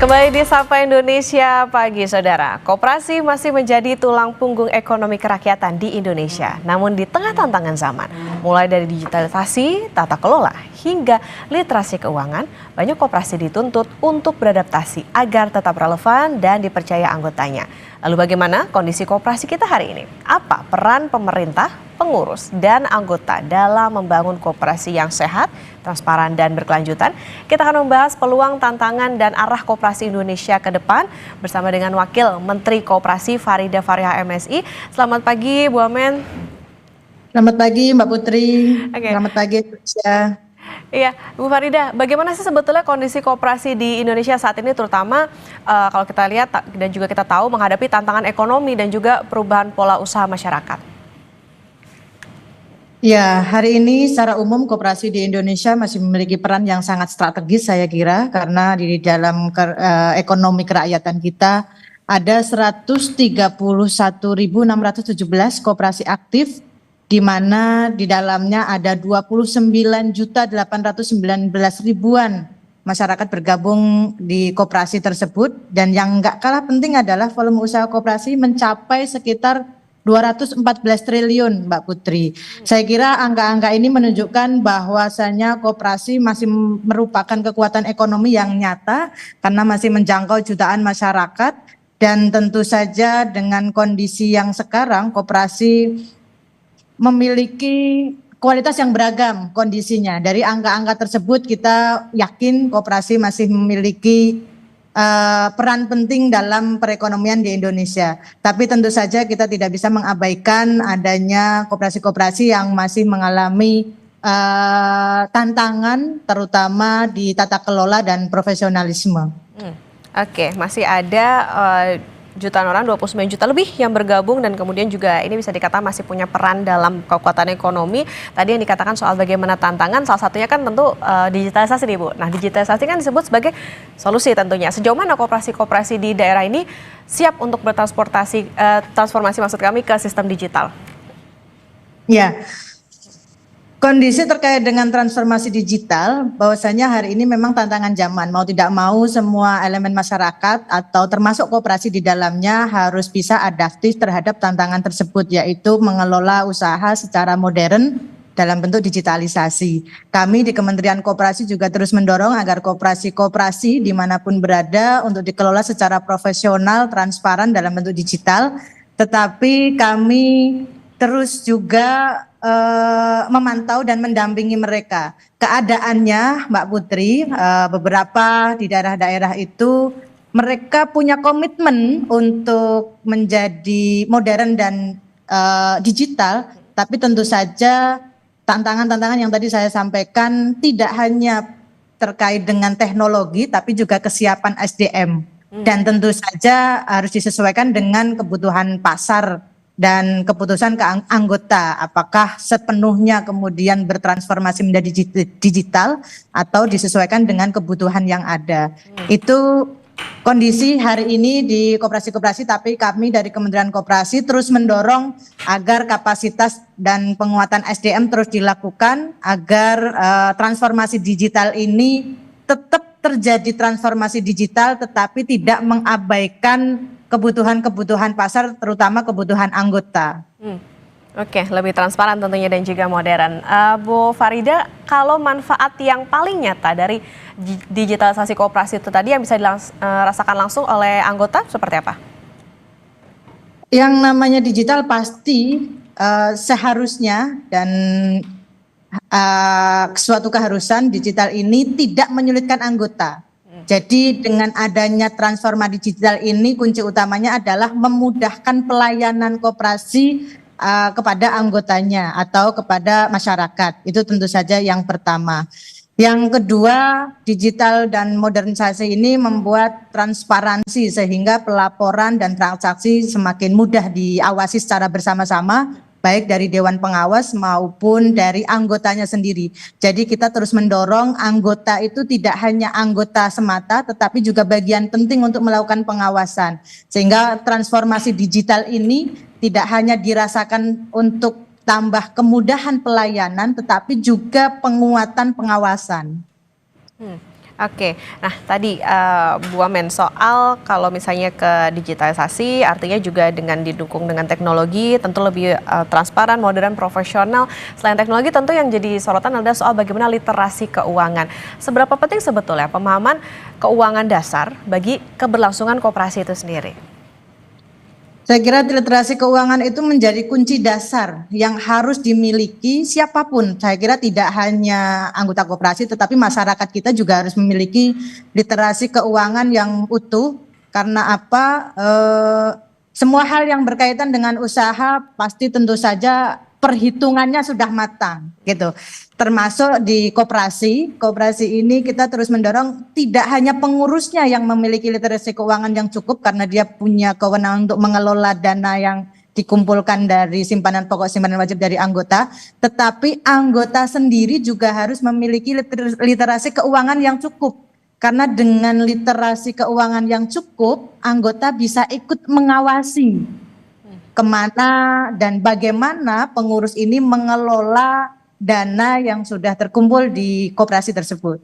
Kembali di Sapa Indonesia Pagi, Saudara. Koperasi masih menjadi tulang punggung ekonomi kerakyatan di Indonesia. Namun di tengah tantangan zaman, mulai dari digitalisasi, tata kelola, hingga literasi keuangan, banyak koperasi dituntut untuk beradaptasi agar tetap relevan dan dipercaya anggotanya. Lalu bagaimana kondisi koperasi kita hari ini? Apa peran pemerintah, pengurus, dan anggota dalam membangun koperasi yang sehat, transparan, dan berkelanjutan? Kita akan membahas peluang, tantangan, dan arah koperasi Indonesia ke depan bersama dengan Wakil Menteri Koperasi Farida Fariha MSI. Selamat pagi, Bu Amen. Selamat pagi Mbak Putri. Selamat pagi Indonesia. Iya, Bu Farida, bagaimana sih sebetulnya kondisi koperasi di Indonesia saat ini, terutama kalau kita lihat dan juga kita tahu menghadapi tantangan ekonomi dan juga perubahan pola usaha masyarakat? Ya, hari ini secara umum koperasi di Indonesia masih memiliki peran yang sangat strategis saya kira, karena di dalam ekonomi kerakyatan kita ada 131.617 koperasi aktif, di mana di dalamnya ada 29.819.000-an masyarakat bergabung di koperasi tersebut, dan yang nggak kalah penting adalah volume usaha koperasi mencapai sekitar 214 triliun, Mbak Putri. Saya kira angka-angka ini menunjukkan bahwasannya koperasi masih merupakan kekuatan ekonomi yang nyata karena masih menjangkau jutaan masyarakat, dan tentu saja dengan kondisi yang sekarang koperasi memiliki kualitas yang beragam kondisinya. Dari angka-angka tersebut kita yakin koperasi masih memiliki peran penting dalam perekonomian di Indonesia. Tapi tentu saja kita tidak bisa mengabaikan adanya koperasi-koperasi yang masih mengalami tantangan, terutama di tata kelola dan profesionalisme. Oke, masih ada jutaan orang, 29 juta lebih yang bergabung, dan kemudian juga ini bisa dikatakan masih punya peran dalam kekuatan ekonomi. Tadi yang dikatakan soal bagaimana tantangan, salah satunya kan tentu digitalisasi nih Bu. Nah, digitalisasi kan disebut sebagai solusi tentunya. Sejauh mana koperasi-koperasi di daerah ini siap untuk bertransportasi, transformasi maksud kami ke sistem digital? Ya, kondisi terkait dengan transformasi digital, bahwasanya hari ini memang tantangan zaman. Mau tidak mau semua elemen masyarakat atau termasuk koperasi di dalamnya harus bisa adaptif terhadap tantangan tersebut, yaitu mengelola usaha secara modern dalam bentuk digitalisasi. Kami di Kementerian Koperasi juga terus mendorong agar koperasi-koperasi dimanapun berada untuk dikelola secara profesional, transparan dalam bentuk digital. Tetapi kami terus juga memantau dan mendampingi mereka. Keadaannya Mbak Putri, beberapa di daerah-daerah itu mereka punya komitmen untuk menjadi modern dan digital, tapi tentu saja tantangan-tantangan yang tadi saya sampaikan tidak hanya terkait dengan teknologi, tapi juga kesiapan SDM. Dan tentu saja harus disesuaikan dengan kebutuhan pasar dan keputusan anggota, apakah sepenuhnya kemudian bertransformasi menjadi digital atau disesuaikan dengan kebutuhan yang ada. Itu kondisi hari ini di koperasi-koperasi, tapi kami dari Kementerian Koperasi terus mendorong agar kapasitas dan penguatan SDM terus dilakukan agar transformasi digital ini tetap terjadi transformasi digital, tetapi tidak mengabaikan kebutuhan-kebutuhan pasar, terutama kebutuhan anggota. Oke, lebih transparan tentunya dan juga modern. Bu Farida, kalau manfaat yang paling nyata dari digitalisasi koperasi itu tadi yang bisa dirasakan langsung oleh anggota seperti apa? Yang namanya digital pasti seharusnya dan suatu keharusan digital ini tidak menyulitkan anggota. Jadi dengan adanya transformasi digital ini kunci utamanya adalah memudahkan pelayanan koperasi kepada anggotanya atau kepada masyarakat. Itu tentu saja yang pertama. Yang kedua, digital dan modernisasi ini membuat transparansi sehingga pelaporan dan transaksi semakin mudah diawasi secara bersama-sama, baik dari Dewan Pengawas maupun dari anggotanya sendiri. Jadi kita terus mendorong anggota itu tidak hanya anggota semata, tetapi juga bagian penting untuk melakukan pengawasan. Sehingga transformasi digital ini tidak hanya dirasakan untuk tambah kemudahan pelayanan, tetapi juga penguatan pengawasan. Hmm, oke. Nah, tadi Bu Wamen soal kalau misalnya ke digitalisasi, artinya juga dengan didukung dengan teknologi, tentu lebih transparan, modern, profesional. Selain teknologi, tentu yang jadi sorotan adalah soal bagaimana literasi keuangan. Seberapa penting sebetulnya pemahaman keuangan dasar bagi keberlangsungan koperasi itu sendiri? Saya kira literasi keuangan itu menjadi kunci dasar yang harus dimiliki siapapun. Saya kira tidak hanya anggota koperasi, tetapi masyarakat kita juga harus memiliki literasi keuangan yang utuh. Karena apa? Semua hal yang berkaitan dengan usaha pasti tentu saja perhitungannya sudah matang, gitu. Termasuk di koperasi. Koperasi ini kita terus mendorong tidak hanya pengurusnya yang memiliki literasi keuangan yang cukup karena dia punya kewenangan untuk mengelola dana yang dikumpulkan dari simpanan pokok simpanan wajib dari anggota, tetapi anggota sendiri juga harus memiliki literasi keuangan yang cukup. Karena dengan literasi keuangan yang cukup, anggota bisa ikut mengawasi kemana dan bagaimana pengurus ini mengelola dana yang sudah terkumpul di koperasi tersebut.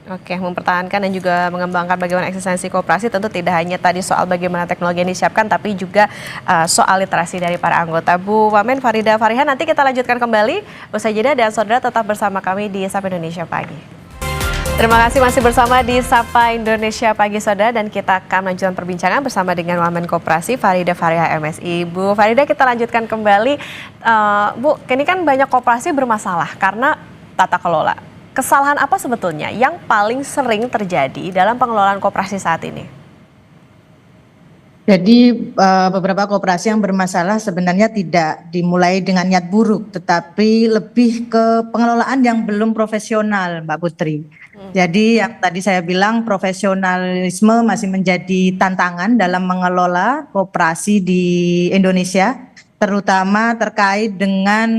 Oke, mempertahankan dan juga mengembangkan bagaimana eksistensi koperasi tentu tidak hanya tadi soal bagaimana teknologi yang disiapkan, tapi juga soal literasi dari para anggota. Bu Wamen, Farida Farihan, nanti kita lanjutkan kembali. Usai jeda dan saudara tetap bersama kami di Sapa Indonesia Pagi. Terima kasih masih bersama di Sapa Indonesia Pagi Saudara, dan kita akan melanjutkan perbincangan bersama dengan Wamen Koperasi Farida Fariha MSI. Bu Farida, kita lanjutkan kembali. Bu, ini kan banyak koperasi bermasalah karena tata kelola. Kesalahan apa sebetulnya yang paling sering terjadi dalam pengelolaan koperasi saat ini? Jadi beberapa koperasi yang bermasalah sebenarnya tidak dimulai dengan niat buruk, tetapi lebih ke pengelolaan yang belum profesional, Mbak Putri. Jadi yang tadi saya bilang profesionalisme masih menjadi tantangan dalam mengelola koperasi di Indonesia, terutama terkait dengan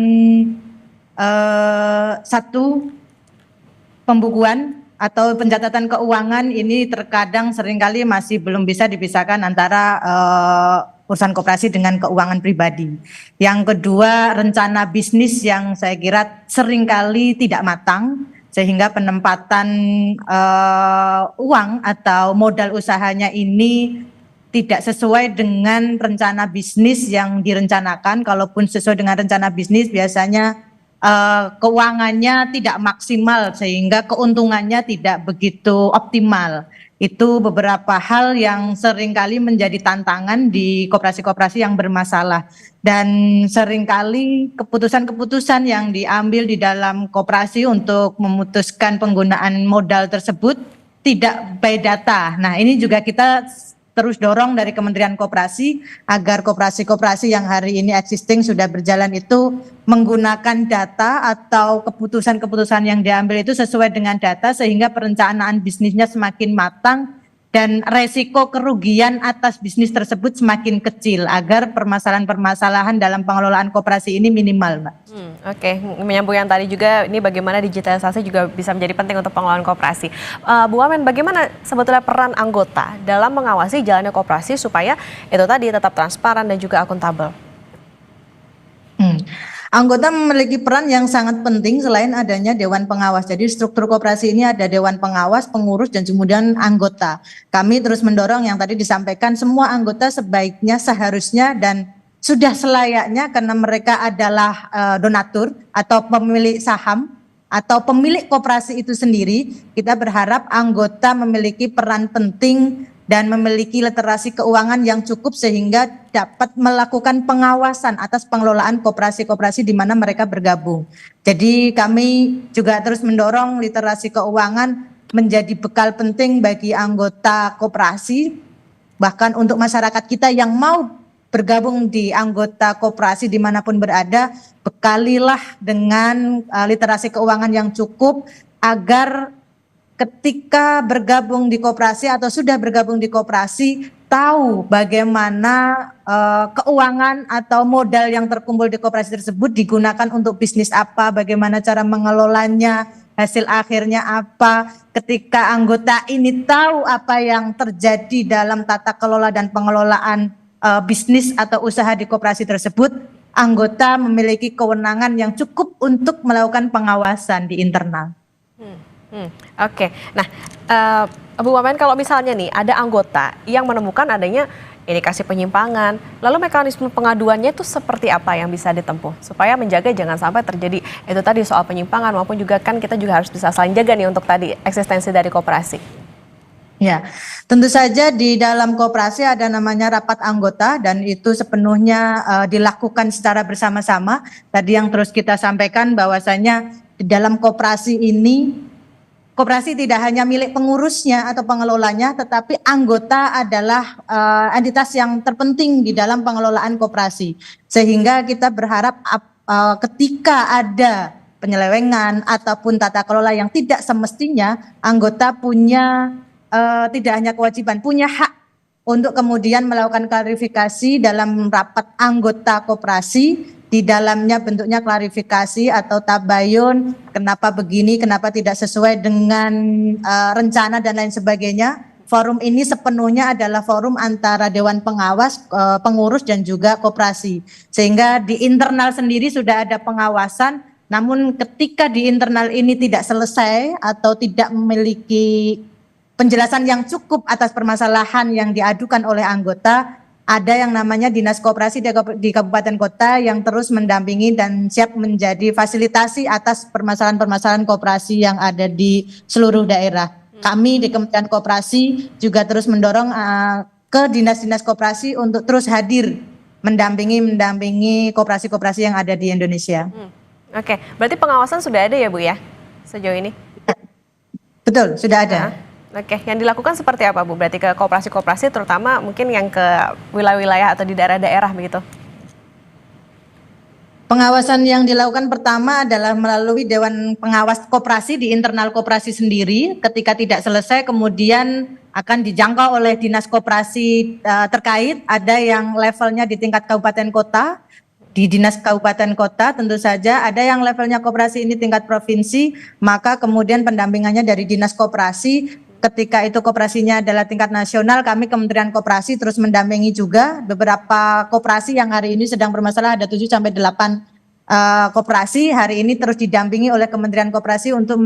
satu, pembukuan atau pencatatan keuangan ini terkadang seringkali masih belum bisa dipisahkan antara urusan koperasi dengan keuangan pribadi. Yang kedua, rencana bisnis yang saya kira seringkali tidak matang, sehingga penempatan uang atau modal usahanya ini tidak sesuai dengan rencana bisnis yang direncanakan. Kalaupun sesuai dengan rencana bisnis, biasanya keuangannya tidak maksimal sehingga keuntungannya tidak begitu optimal. Itu beberapa hal yang seringkali menjadi tantangan di koperasi-koperasi yang bermasalah, dan seringkali keputusan-keputusan yang diambil di dalam koperasi untuk memutuskan penggunaan modal tersebut tidak by data. Nah, ini juga kita terus dorong dari Kementerian Koperasi agar koperasi-koperasi yang hari ini existing sudah berjalan itu menggunakan data atau keputusan-keputusan yang diambil itu sesuai dengan data, sehingga perencanaan bisnisnya semakin matang dan resiko kerugian atas bisnis tersebut semakin kecil agar permasalahan-permasalahan dalam pengelolaan koperasi ini minimal, Mbak. Oke, menyambung yang tadi juga, ini bagaimana digitalisasi juga bisa menjadi penting untuk pengelolaan koperasi. Bu Wamen, bagaimana sebetulnya peran anggota dalam mengawasi jalannya koperasi supaya itu tadi tetap transparan dan juga akuntabel? Anggota memiliki peran yang sangat penting selain adanya Dewan Pengawas. Jadi struktur koperasi ini ada Dewan Pengawas, pengurus, dan kemudian anggota. Kami terus mendorong yang tadi disampaikan, semua anggota sebaiknya, seharusnya, dan sudah selayaknya karena mereka adalah donatur atau pemilik saham atau pemilik koperasi itu sendiri. Kita berharap anggota memiliki peran penting dan memiliki literasi keuangan yang cukup sehingga dapat melakukan pengawasan atas pengelolaan koperasi-koperasi di mana mereka bergabung. Jadi kami juga terus mendorong literasi keuangan menjadi bekal penting bagi anggota koperasi, bahkan untuk masyarakat kita yang mau bergabung di anggota koperasi dimanapun berada, bekalilah dengan literasi keuangan yang cukup agar ketika bergabung di koperasi atau sudah bergabung di koperasi, tahu bagaimana keuangan atau modal yang terkumpul di koperasi tersebut digunakan untuk bisnis apa, bagaimana cara mengelolanya, hasil akhirnya apa. Ketika anggota ini tahu apa yang terjadi dalam tata kelola dan pengelolaan bisnis atau usaha di koperasi tersebut, anggota memiliki kewenangan yang cukup untuk melakukan pengawasan di internal. Oke. Nah, Bu Wamen, kalau misalnya nih ada anggota yang menemukan adanya indikasi penyimpangan, lalu mekanisme pengaduannya itu seperti apa yang bisa ditempuh supaya menjaga jangan sampai terjadi itu tadi soal penyimpangan maupun juga kan kita juga harus bisa saling jaga nih untuk tadi eksistensi dari koperasi. Ya, tentu saja di dalam koperasi ada namanya rapat anggota dan itu sepenuhnya dilakukan secara bersama-sama. Tadi yang terus kita sampaikan bahwasanya di dalam koperasi ini, koperasi tidak hanya milik pengurusnya atau pengelolanya, tetapi anggota adalah entitas yang terpenting di dalam pengelolaan koperasi. Sehingga kita berharap ketika ada penyelewengan ataupun tata kelola yang tidak semestinya, anggota punya tidak hanya kewajiban, punya hak untuk kemudian melakukan klarifikasi dalam rapat anggota koperasi. Di dalamnya bentuknya klarifikasi atau tabayun, kenapa begini, kenapa tidak sesuai dengan rencana dan lain sebagainya. Forum ini sepenuhnya adalah forum antara Dewan Pengawas, pengurus dan juga koperasi. Sehingga di internal sendiri sudah ada pengawasan, namun ketika di internal ini tidak selesai atau tidak memiliki penjelasan yang cukup atas permasalahan yang diadukan oleh anggota, ada yang namanya Dinas Koperasi di Kabupaten Kota yang terus mendampingi dan siap menjadi fasilitasi atas permasalahan-permasalahan koperasi yang ada di seluruh daerah. Kami di Kementerian Koperasi juga terus mendorong ke dinas-dinas koperasi untuk terus hadir mendampingi koperasi-koperasi yang ada di Indonesia. Oke, berarti pengawasan sudah ada ya Bu ya sejauh ini? Betul, sudah ada. Oke, yang dilakukan seperti apa Bu? Berarti ke koperasi-koperasi terutama mungkin yang ke wilayah-wilayah atau di daerah-daerah begitu? Pengawasan yang dilakukan pertama adalah melalui Dewan Pengawas Koperasi di internal koperasi sendiri. Ketika tidak selesai kemudian akan dijangkau oleh dinas koperasi terkait. Ada yang levelnya di tingkat kabupaten kota. Di dinas kabupaten kota tentu saja ada yang levelnya koperasi ini tingkat provinsi, maka kemudian pendampingannya dari dinas koperasi. Ketika itu koperasinya adalah tingkat nasional, kami Kementerian Koperasi terus mendampingi juga beberapa koperasi yang hari ini sedang bermasalah, ada 7 sampai 8 koperasi hari ini terus didampingi oleh Kementerian Koperasi untuk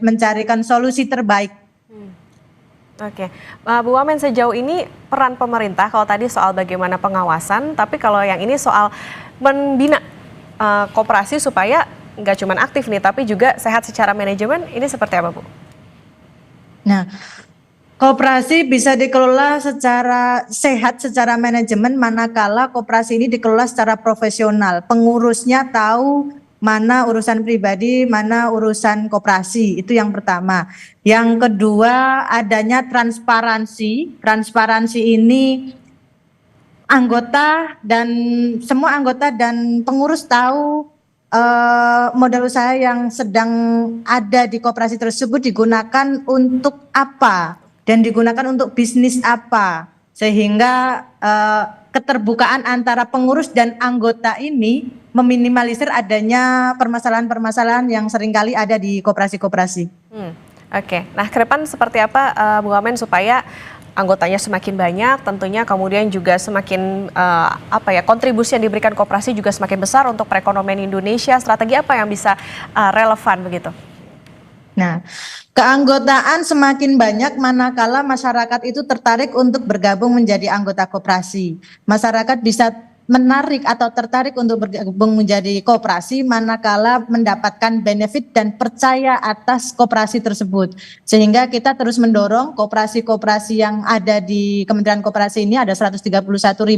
mencarikan solusi terbaik. Oke, Bu Wamen, sejauh ini peran pemerintah kalau tadi soal bagaimana pengawasan, tapi kalau yang ini soal membina koperasi supaya nggak cuma aktif nih, tapi juga sehat secara manajemen, ini seperti apa Bu? Nah, koperasi bisa dikelola secara sehat, secara manajemen manakala koperasi ini dikelola secara profesional. Pengurusnya tahu mana urusan pribadi, mana urusan koperasi, itu yang pertama. Yang kedua, adanya transparansi. Transparansi ini anggota dan semua anggota dan pengurus tahu modal usaha yang sedang ada di koperasi tersebut digunakan untuk apa dan digunakan untuk bisnis apa, sehingga keterbukaan antara pengurus dan anggota ini meminimalisir adanya permasalahan-permasalahan yang seringkali ada di koperasi-koperasi. Oke, nah ke depan seperti apa Bu Wamen supaya anggotanya semakin banyak, tentunya kemudian juga semakin kontribusi yang diberikan koperasi juga semakin besar untuk perekonomian Indonesia. Strategi apa yang bisa relevan begitu? Nah, keanggotaan semakin banyak manakala masyarakat itu tertarik untuk bergabung menjadi anggota koperasi. Masyarakat bisa menarik atau tertarik untuk bergabung menjadi koperasi manakala mendapatkan benefit dan percaya atas koperasi tersebut. Sehingga kita terus mendorong koperasi-koperasi yang ada di Kementerian Koperasi ini, ada 131.000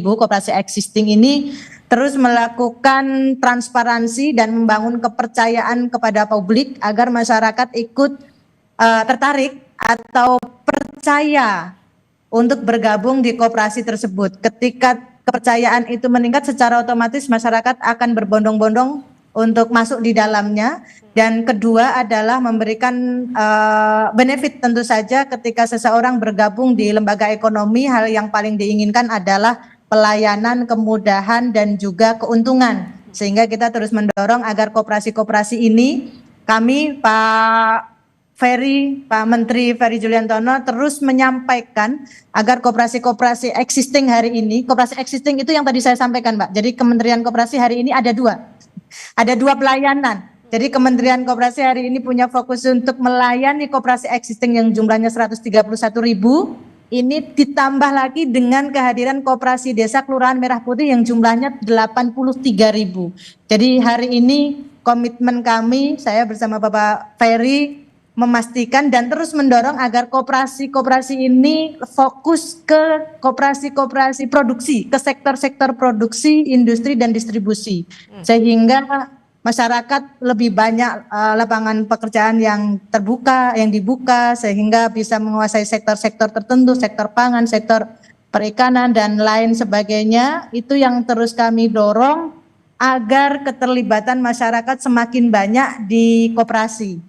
koperasi existing ini terus melakukan transparansi dan membangun kepercayaan kepada publik agar masyarakat ikut tertarik atau percaya untuk bergabung di koperasi tersebut. Ketika kepercayaan itu meningkat, secara otomatis masyarakat akan berbondong-bondong untuk masuk di dalamnya. Dan kedua adalah memberikan benefit tentu saja ketika seseorang bergabung di lembaga ekonomi, hal yang paling diinginkan adalah pelayanan, kemudahan, dan juga keuntungan. Sehingga kita terus mendorong agar koperasi-koperasi ini, kami Pak Menteri Ferry Juliantono terus menyampaikan agar koperasi-koperasi existing hari ini, koperasi existing itu yang tadi saya sampaikan Mbak, jadi Kementerian Koperasi hari ini ada dua pelayanan. Jadi Kementerian Koperasi hari ini punya fokus untuk melayani koperasi existing yang jumlahnya 131.000. Ini ditambah lagi dengan kehadiran koperasi desa Kelurahan Merah Putih yang jumlahnya 83.000. Jadi hari ini komitmen kami, saya bersama Bapak Ferry, memastikan dan terus mendorong agar koperasi-koperasi ini fokus ke koperasi-koperasi produksi, ke sektor-sektor produksi, industri dan distribusi. Sehingga masyarakat lebih banyak lapangan pekerjaan yang terbuka, yang dibuka, sehingga bisa menguasai sektor-sektor tertentu, sektor pangan, sektor perikanan dan lain sebagainya. Itu yang terus kami dorong agar keterlibatan masyarakat semakin banyak di koperasi.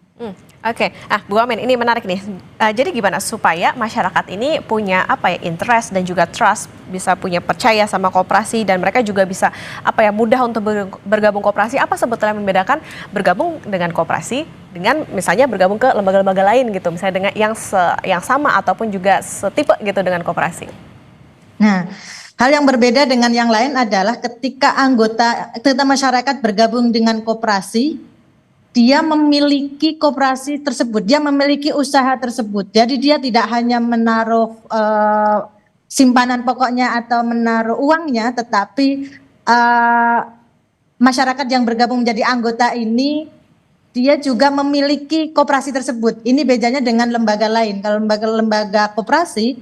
Oke, Bu Amin, ini menarik nih. Jadi gimana supaya masyarakat ini punya interest dan juga trust, bisa punya percaya sama koperasi dan mereka juga bisa mudah untuk bergabung koperasi. Apa sebetulnya membedakan bergabung dengan koperasi dengan misalnya bergabung ke lembaga-lembaga lain gitu, misalnya dengan yang sama ataupun juga setipe gitu dengan koperasi? Nah, hal yang berbeda dengan yang lain adalah ketika masyarakat bergabung dengan koperasi, dia memiliki koperasi tersebut, dia memiliki usaha tersebut. Jadi dia tidak hanya menaruh simpanan pokoknya atau menaruh uangnya, tetapi masyarakat yang bergabung menjadi anggota ini, dia juga memiliki koperasi tersebut. Ini bedanya dengan lembaga lain. Kalau lembaga koperasi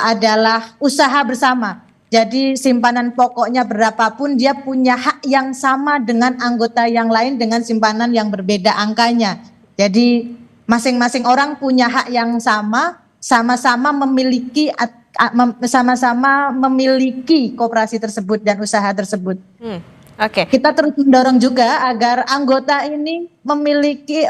adalah usaha bersama. Jadi simpanan pokoknya berapapun dia punya hak yang sama dengan anggota yang lain dengan simpanan yang berbeda angkanya. Jadi masing-masing orang punya hak yang sama, sama-sama memiliki koperasi tersebut dan usaha tersebut. Oke. Kita terus mendorong juga agar anggota ini memiliki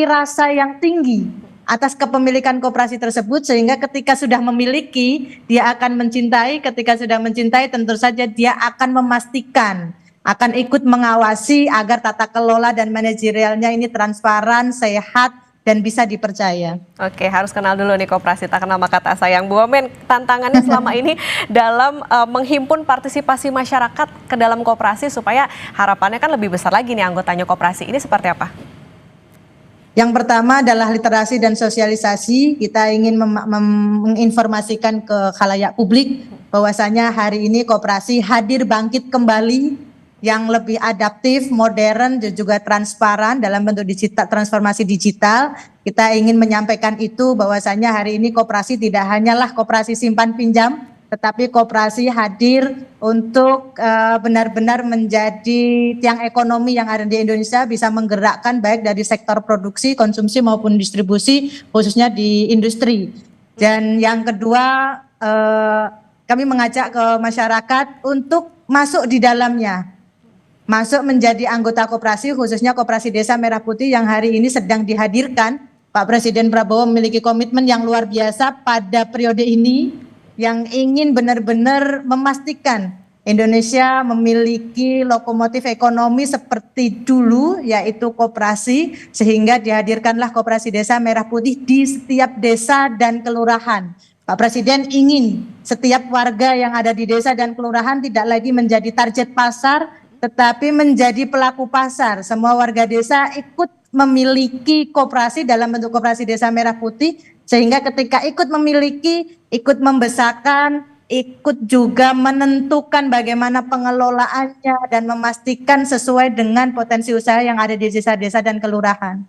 rasa yang tinggi atas kepemilikan koperasi tersebut, sehingga ketika sudah memiliki, dia akan mencintai. Ketika sudah mencintai, tentu saja dia akan memastikan, akan ikut mengawasi agar tata kelola dan manajerialnya ini transparan, sehat, dan bisa dipercaya. Oke, harus kenal dulu nih koperasi, tak kenal maka tak sayang. Bu Amin, tantangannya selama ini dalam menghimpun partisipasi masyarakat ke dalam koperasi supaya harapannya kan lebih besar lagi nih anggotanya koperasi. Ini seperti apa? Yang pertama adalah literasi dan sosialisasi. Kita ingin menginformasikan ke khalayak publik bahwasanya hari ini koperasi hadir bangkit kembali yang lebih adaptif, modern, dan juga transparan dalam bentuk digital, transformasi digital. Kita ingin menyampaikan itu bahwasanya hari ini koperasi tidak hanyalah koperasi simpan pinjam, tetapi koperasi hadir untuk benar-benar menjadi tiang ekonomi yang ada di Indonesia, bisa menggerakkan baik dari sektor produksi, konsumsi maupun distribusi, khususnya di industri. Dan yang kedua, kami mengajak ke masyarakat untuk masuk di dalamnya, masuk menjadi anggota koperasi, khususnya Koperasi Desa Merah Putih yang hari ini sedang dihadirkan. Pak Presiden Prabowo memiliki komitmen yang luar biasa pada periode ini, yang ingin benar-benar memastikan Indonesia memiliki lokomotif ekonomi seperti dulu, yaitu koperasi, sehingga dihadirkanlah Koperasi Desa Merah Putih di setiap desa dan kelurahan. Pak Presiden ingin setiap warga yang ada di desa dan kelurahan tidak lagi menjadi target pasar, tetapi menjadi pelaku pasar. Semua warga desa ikut memiliki koperasi dalam bentuk Koperasi Desa Merah Putih, sehingga ketika ikut memiliki, ikut membesarkan, ikut juga menentukan bagaimana pengelolaannya dan memastikan sesuai dengan potensi usaha yang ada di desa-desa dan kelurahan.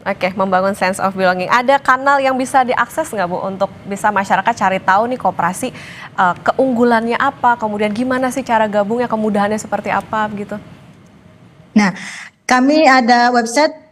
Oke, membangun sense of belonging. Ada kanal yang bisa diakses nggak Bu untuk bisa masyarakat cari tahu nih koperasi keunggulannya apa, kemudian gimana sih cara gabungnya, kemudahannya seperti apa gitu? Nah, kami ada website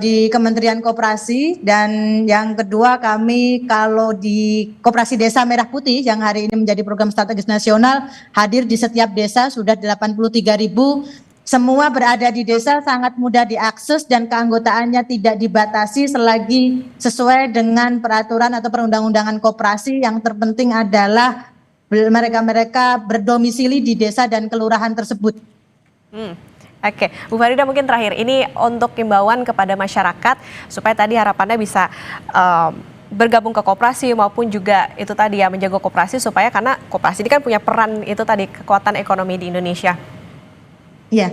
di Kementerian Koperasi, dan yang kedua kami kalau di Koperasi Desa Merah Putih yang hari ini menjadi program strategis nasional, hadir di setiap desa sudah 83.000. Semua berada di desa, sangat mudah diakses dan keanggotaannya tidak dibatasi selagi sesuai dengan peraturan atau perundang-undangan koperasi. Yang terpenting adalah mereka berdomisili di desa dan kelurahan tersebut. Oke, Bu Farida, mungkin terakhir ini untuk himbauan kepada masyarakat supaya tadi harapannya bisa bergabung ke koperasi maupun juga itu tadi ya menjaga koperasi, supaya karena koperasi ini kan punya peran itu tadi kekuatan ekonomi di Indonesia. Ya,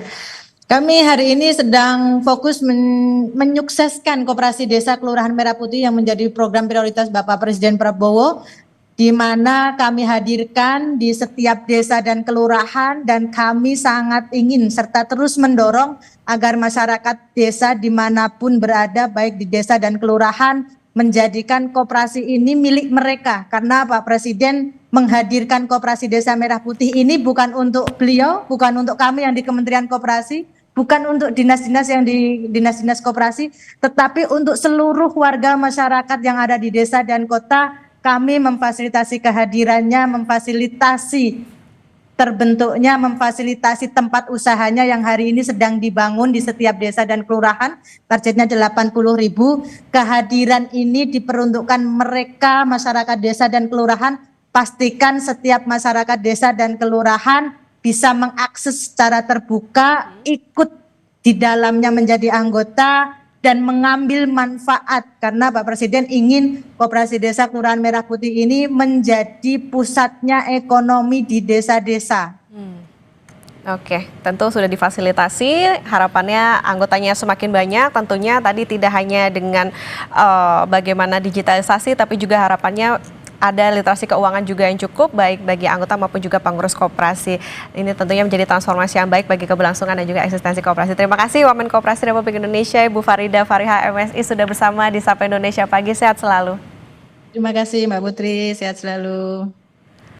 Kami hari ini sedang fokus menyukseskan Koperasi Desa Kelurahan Merah Putih yang menjadi program prioritas Bapak Presiden Prabowo, di mana kami hadirkan di setiap desa dan kelurahan, dan kami sangat ingin serta terus mendorong agar masyarakat desa dimanapun berada, baik di desa dan kelurahan, menjadikan koperasi ini milik mereka, karena Pak Presiden menghadirkan Koperasi Desa Merah Putih ini bukan untuk beliau, bukan untuk kami yang di Kementerian Koperasi, bukan untuk dinas-dinas yang di dinas-dinas koperasi, tetapi untuk seluruh warga masyarakat yang ada di desa dan kota. Kami memfasilitasi kehadirannya, memfasilitasi terbentuknya, memfasilitasi tempat usahanya yang hari ini sedang dibangun di setiap desa dan kelurahan, targetnya 80.000. Kehadiran ini diperuntukkan mereka, masyarakat desa dan kelurahan. Pastikan setiap masyarakat desa dan kelurahan bisa mengakses secara terbuka, ikut di dalamnya menjadi anggota, dan mengambil manfaat, karena Pak Presiden ingin Koperasi Desa Kelurahan Merah Putih ini menjadi pusatnya ekonomi di desa-desa. Oke, tentu sudah difasilitasi, harapannya anggotanya semakin banyak, tentunya tadi tidak hanya dengan bagaimana digitalisasi, tapi juga harapannya ada literasi keuangan juga yang cukup, baik bagi anggota maupun juga pengurus koperasi. Ini tentunya menjadi transformasi yang baik bagi keberlangsungan dan juga eksistensi koperasi. Terima kasih Wamen Koperasi Republik Indonesia, Ibu Farida Fariha MSI sudah bersama di Sapa Indonesia Pagi, sehat selalu. Terima kasih Mbak Putri, sehat selalu.